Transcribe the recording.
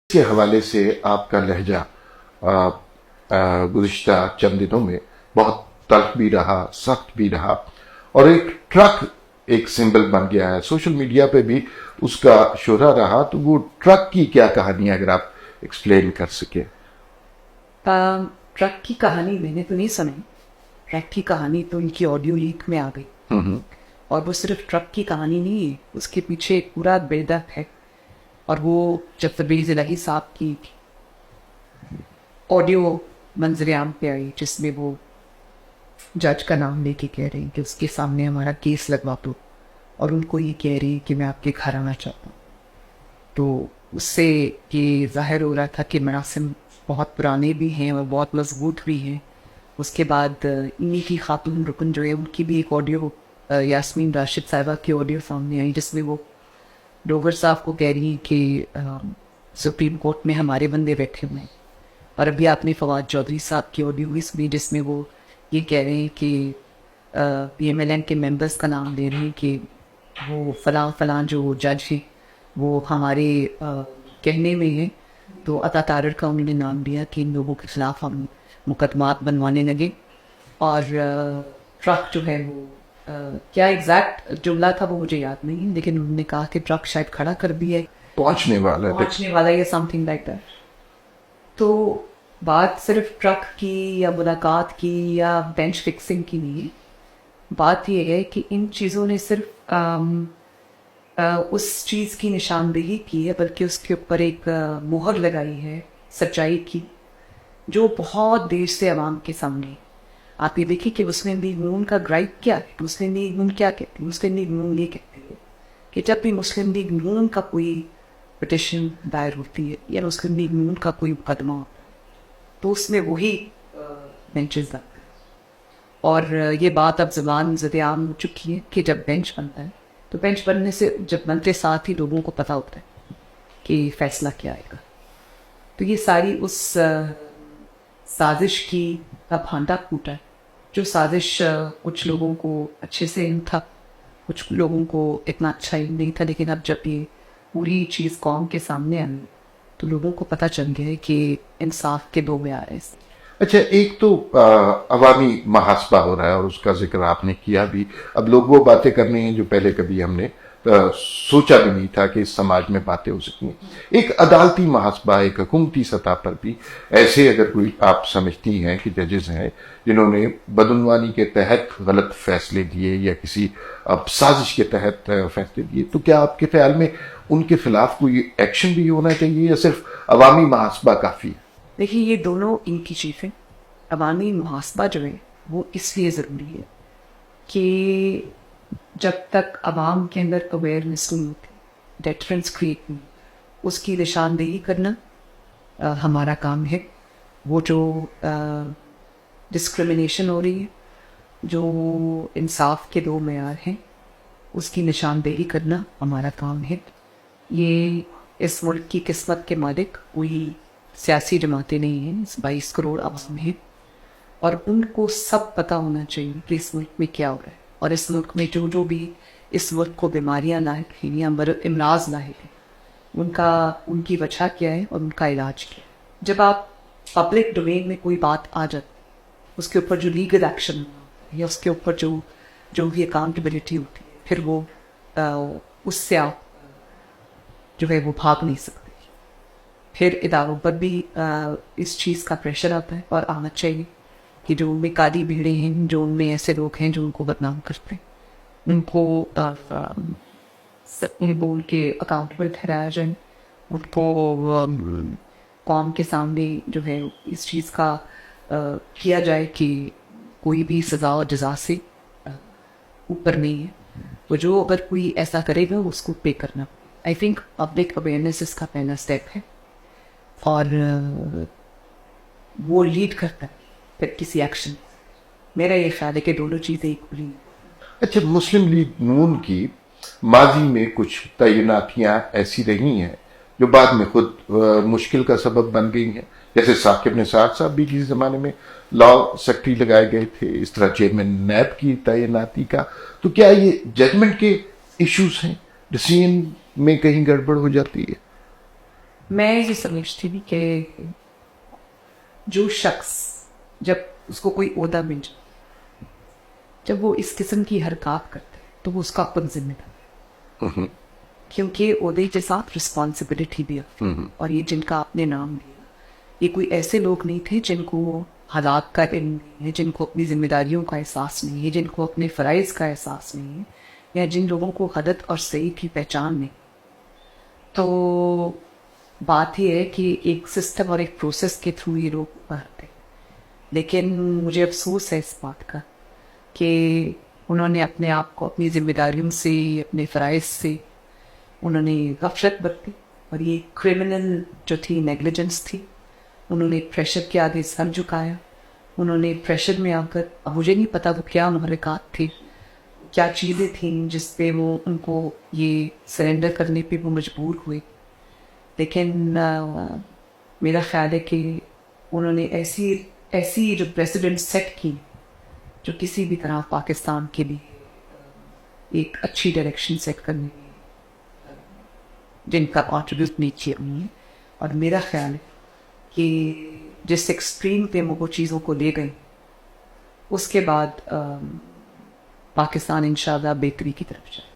کے حوالے سے آپ کا لہجہ گزشتہ چند دنوں میں بہت تلخ بھی رہا، سخت بھی رہا، اور ایک ٹرک ایک سمبل بن گیا ہے، سوشل میڈیا پہ بھی اس کا شہرہ رہا. تو وہ ٹرک کی کیا کہانی ہے، اگر آپ ایکسپلین کر سکے؟ ٹرک کی کہانی میں نے تو نہیں سنی. ٹرک کی کہانی تو ان کی آڈیو لیک میں آ گئی، اور وہ صرف ٹرک کی کہانی نہیں ہے، اس کے پیچھے ایک پورا بلڈ اپ ہے. اور وہ جب تبریز الہی صاحب کی آڈیو منظر عام پہ آئی، جس میں وہ جج کا نام لے کے کہہ رہی کہ اس کے سامنے ہمارا کیس لگوا دو، اور ان کو یہ کہہ رہی کہ میں آپ کے گھر آنا چاہتا ہوں، تو اس سے یہ ظاہر ہو رہا تھا کہ مراسم بہت پرانے بھی ہیں اور بہت مضبوط بھی ہیں. اس کے بعد انہی کی خاتون رکن جو ہے، ان کی بھی ایک آڈیو یاسمین راشد صاحبہ کی آڈیو سامنے آئی، جس میں وہ ڈوگر صاحب کو کہہ رہی کہ سپریم کورٹ میں ہمارے بندے بیٹھے ہوئے ہیں. اور ابھی آپ نے فواد چودھری صاحب کی آڈیو بھی، جس میں وہ یہ کہہ رہے ہیں کہ پی ایم ایل این کے ممبرس کا نام لے رہے ہیں کہ وہ فلاں فلاں جو جج ہیں وہ ہمارے کہنے میں ہیں. تو عطا تارڑ کا انہوں نے نام دیا کہ ان لوگوں کے خلاف ہم مقدمات بنوانے لگے. اور ٹرک جو ہے وہ کیا ایگزیکٹ جملہ تھا وہ مجھے یاد نہیں، لیکن انہوں نے کہا کہ ٹرک شاید کھڑا کر بھی ہے، پہنچنے والا ہے، سم تھنگ لائک دیٹ. تو بات صرف ٹرک کی یا ملاقات کی یا بینچ فکسنگ کی نہیں ہے. بات یہ ہے کہ ان چیزوں نے صرف اس چیز کی نشاندہی کی ہے، بلکہ اس کے اوپر ایک مہر لگائی ہے سچائی کی، جو بہت دیر سے عوام کے سامنے. آپ یہ دیکھیں کہ مسلم لیگ نون کا گرائپ کیا ہے. مسلم لیگ نون کیا کہتے ہیں؟ مسلم لیگ نون یہ کہتے ہیں کہ جب بھی مسلم لیگ نون کا کوئی پٹیشن دائر ہوتی ہے یا مسلم لیگ نون کا کوئی مقدمہ ہوتا ہے، تو اس میں وہی بینچز لگتے ہیں. اور یہ بات اب زبان زد عام ہو چکی ہے کہ جب بینچ بنتا ہے تو بینچ بننے سے جب بنتے ساتھ ہی لوگوں کو پتہ ہوتا ہے کہ فیصلہ کیا آئے گا. تو یہ ساری اس سازش کی کا بھانڈا پھوٹا ہے، جو سازش کچھ لوگوں کو اچھے سے علم تھا، کچھ لوگوں کو اتنا اچھا علم نہیں تھا. لیکن اب جب یہ پوری چیز قوم کے سامنے آئی تو لوگوں کو پتہ چل گیا ہے کہ انصاف کے دو معیار ہیں. اچھا، ایک تو عوامی محاسبہ ہو رہا ہے، اور اس کا ذکر آپ نے کیا بھی. اب لوگ وہ باتیں کر رہے ہیں جو پہلے کبھی ہم نے سوچا بھی نہیں تھا کہ اس سماج میں باتیں ہو سکتی ہیں. ایک عدالتی محاسبہ، ایک حکومتی سطح پر بھی ایسے اگر کوئی آپ سمجھتی ہیں کہ ججز ہیں جنہوں نے بدعنوانی کے تحت غلط فیصلے دیے یا کسی سازش کے تحت فیصلے دیے، تو کیا آپ کے خیال میں ان کے خلاف کوئی ایکشن بھی ہونا چاہیے یا صرف عوامی محاسبہ کافی ہے؟ دیکھیے، یہ دونوں ان کی چیزیں. عوامی محاسبہ جو ہے وہ اس لیے ضروری ہے کہ جب تک عوام کے اندر اویئرنیس نہیں ہوتی، ڈیٹرنس کریٹ نہیں، اس کی نشاندہی کرنا ہمارا کام ہے. وہ جو ڈسکرمنیشن ہو رہی ہے، جو انصاف کے دو معیار ہیں، اس کی نشاندہی کرنا ہمارا کام ہے. یہ اس ملک کی قسمت کے مالک کوئی سیاسی جماعتیں نہیں ہیں، 22 کروڑ عوام ہیں، اور ان کو سب پتہ ہونا چاہیے کہ اس ملک میں کیا ہو رہا ہے، اور اس ملک میں جو بھی اس ملک کو بیماریاں لاحق ہیں یا امراض لاحق ہیں، ان کی وجہ کیا ہے اور ان کا علاج کیا ہے. جب آپ پبلک ڈومین میں کوئی بات آ جاتی، اس کے اوپر جو لیگل ایکشن یا اس کے اوپر جو بھی اکاؤنٹیبلٹی ہوتی ہے، پھر وہ اس سے آپ جو ہے وہ بھاگ نہیں سکتے. پھر اداروں پر بھی اس چیز کا پریشر آتا ہے، اور آنا چاہیے کہ جو ان میں کالی بھیڑیں ہیں، جو ان میں ایسے لوگ ہیں جو ان کو بدنام کرتے ہیں، ان کو بول کے اکاؤنٹیبل ٹھہرایا جائے. ان کو قوم کے سامنے جو ہے اس چیز کا کیا جائے کہ کوئی بھی سزا و جزا سے اوپر نہیں ہے. وہ جو اگر کوئی ایسا کرے گا اس کو پے کرنا. آئی تھنک پبلک اویئرنیس اس کا پہلا اسٹیپ ہے، اور وہ لیڈ کرتا ہے پھر کسی ایکشن. میرا یہ خیال ہے کہ دونوں چیزیں ایکولی ہیں. اچھا، مسلم لیگ نون کی ماضی میں کچھ تعیناتیاں ایسی رہی ہیں جو بعد میں خود مشکل کا سبب بن گئی ہیں، جیسے ثاقب نثار صاحب بھی کسی زمانے میں لا سیکٹری لگائے گئے تھے، اس طرح چیئرمین نیب کی تعیناتی کا. تو کیا یہ ججمنٹ کے ایشوز ہیں، ڈسیزن میں کہیں گڑبڑ ہو جاتی ہے؟ میں یہ سمجھتی تھی کہ جو شخص جب اس کو کوئی عہدہ مل جائے، جب وہ اس قسم کی حرکات کرتے ہیں تو وہ اس کا خود ذمہ دار ہے، کیونکہ عہدے کے ساتھ رسپانسبلٹی بھی ہے. اور یہ جن کا آپ نے نام لیا، یہ کوئی ایسے لوگ نہیں تھے جن کو حالات کا علم نہیں ہے، جن کو اپنی ذمہ داریوں کا احساس نہیں ہے، جن کو اپنے فرائض کا احساس نہیں ہے، یا جن لوگوں کو غلط اور صحیح کی پہچان نہیں. تو بات یہ ہے کہ ایک سسٹم اور ایک پروسیس کے تھرو یہ لوگ بڑھتے. لیکن مجھے افسوس ہے اس بات کا کہ انہوں نے اپنے آپ کو اپنی ذمہ داریوں سے، اپنے فرائض سے انہوں نے غفلت برتی، اور یہ کرمنل جو تھی نیگلیجنس تھی. انہوں نے پریشر کے آگے سر جھکایا، انہوں نے پریشر میں آ کر، اب مجھے نہیں پتا وہ کیا محرکات تھی، کیا چیزیں تھیں جس پہ وہ ان کو یہ سرنڈر کرنے پہ وہ مجبور ہوئے. لیکن میرا خیال ہے کہ انہوں نے ایسی جو پریسیڈنٹ سیٹ کی جو کسی بھی طرح پاکستان کے لیے ایک اچھی ڈائریکشن سیٹ کرنے میں جن کا کانٹریبیوٹ نہیں کیا انہوں نے. اور میرا خیال ہے کہ جس ایکسٹریم پہ وہ چیزوں کو لے گئے، اس کے بعد پاکستان انشاءاللہ بہتری کی طرف جائے.